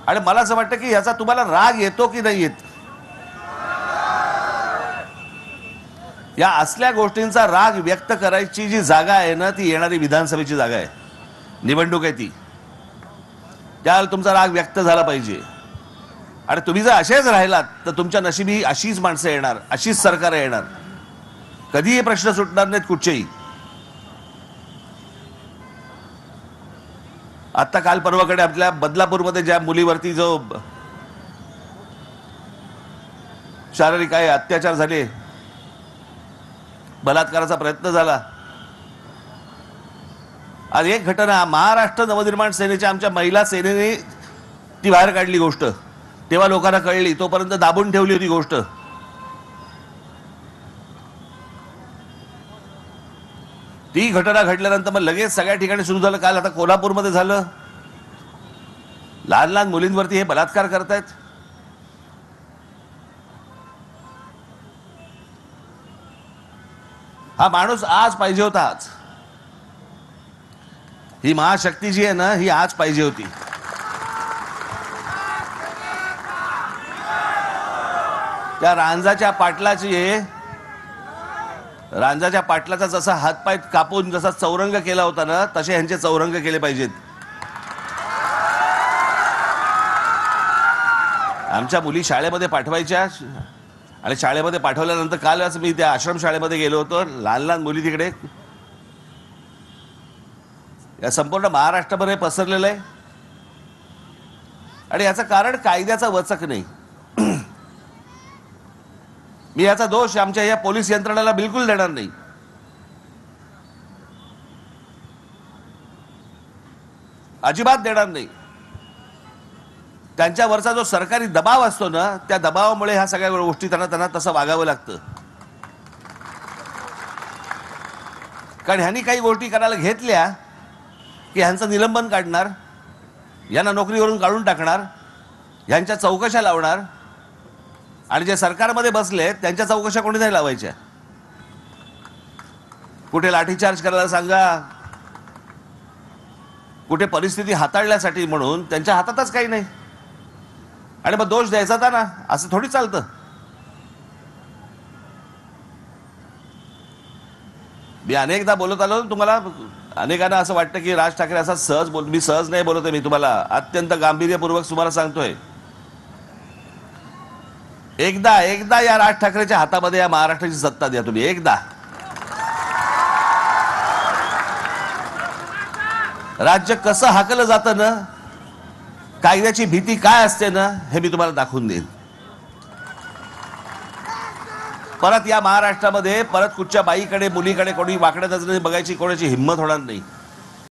आणि मला असं वाटतं की याचा तुम्हाला राग येतो की नाही येत. या असल्या गोष्टींचा राग व्यक्त करायची जी जागा आहे ना, ती येणारी विधानसभेची जागा आहे, निवडणूक आहे ती. त्यावेळेला तुमचा राग व्यक्त झाला पाहिजे. आणि तुम्ही जर असेच राहिलात तर तुमच्या नशिबी अशीच माणसं येणार, अशीच सरकार येणार, कधीही प्रश्न सुटणार नाहीत कुठचेही. आता काल परवाकडे आपल्या बदलापूरमध्ये ज्या मुलीवरती जो शारीरिक काय अत्याचार झाले, बलात्काराचा प्रयत्न झाला, आज एक घटना महाराष्ट्र नवनिर्माण सेनेच्या आमच्या महिला सेनेने ती बाहेर काढली गोष्ट. तेव्हा लोकांना कळली, तोपर्यंत दाबून ठेवली होती गोष्ट. ती घटना घडल्यानंतर मग लगेच सगळ्या ठिकाणी सुरू झालं. काल आता कोल्हापूरमध्ये झालं. लहान लहान मुलींवरती हे बलात्कार करतायत. हा माणूस आज पाहिजे होता. आज ही महाशक्ती जी आहे ना, ही आज पाहिजे होती. त्या रांजाच्या पाटलाचा जसा हातपाय कापून जसा चौरंग केला होता ना, तसे ह्यांचे चौरंग केले पाहिजेत. आमच्या मुली शाळेमध्ये पाठवायच्या आणि शाळेमध्ये पाठवल्यानंतर कालच मी त्या आश्रम शाळेमध्ये गेलो होतो. लहान लहान मुली तिकडे या संपूर्ण महाराष्ट्रभर पसरलेलं आहे. आणि याचं कारण कायद्याचा वचक नाही. मी याचा दोष आमच्या या पोलीस यंत्रणेला बिलकुल देणार नाही. अजिबात देणार नाही. त्यांच्यावरचा जो सरकारी दबाव असतो ना, त्या दबावामुळे ह्या सगळ्या गोष्टी त्यांना तसं वागावं लागतं. कारण ह्यांनी काही गोष्टी करायला घेतल्या की ह्यांचं निलंबन काढणार, यांना नोकरीवरून काढून टाकणार, ह्यांच्या चौकशा लावणार. आणि जे सरकारमध्ये बसले त्यांच्या चौकशा कोणी नाही लावायच्या. कुठे लाठीचार्ज करायला सांगा, कुठे परिस्थिती हाताळण्यासाठी म्हणून त्यांच्या हातातच काही नाही. आणि मग दोष द्यायचा था ना, असं थोडी चालतं. मी अनेकदा बोलत आलो तुम्हाला. अनेकांना असं वाटतं की राज ठाकरे असा सहज बोल. मी सहज नाही बोलतोय. मी तुम्हाला अत्यंत गांभीर्यपूर्वक तुम्हाला सांगतोय. एकदा या राज ठाकरेच्या हातामध्ये या महाराष्ट्राची सत्ता द्या तुम्ही. एकदा राज्य कसं हाकलं जातं ना, कायद्याची भीती काय असते ना, हे मी तुम्हाला दाखवून देईन. परत या महाराष्ट्रामध्ये परत कुठच्या बाईकडे मुलीकडे कोणी वाकड्या नजरेने बघायची कोणाची हिंमत होणार नाही.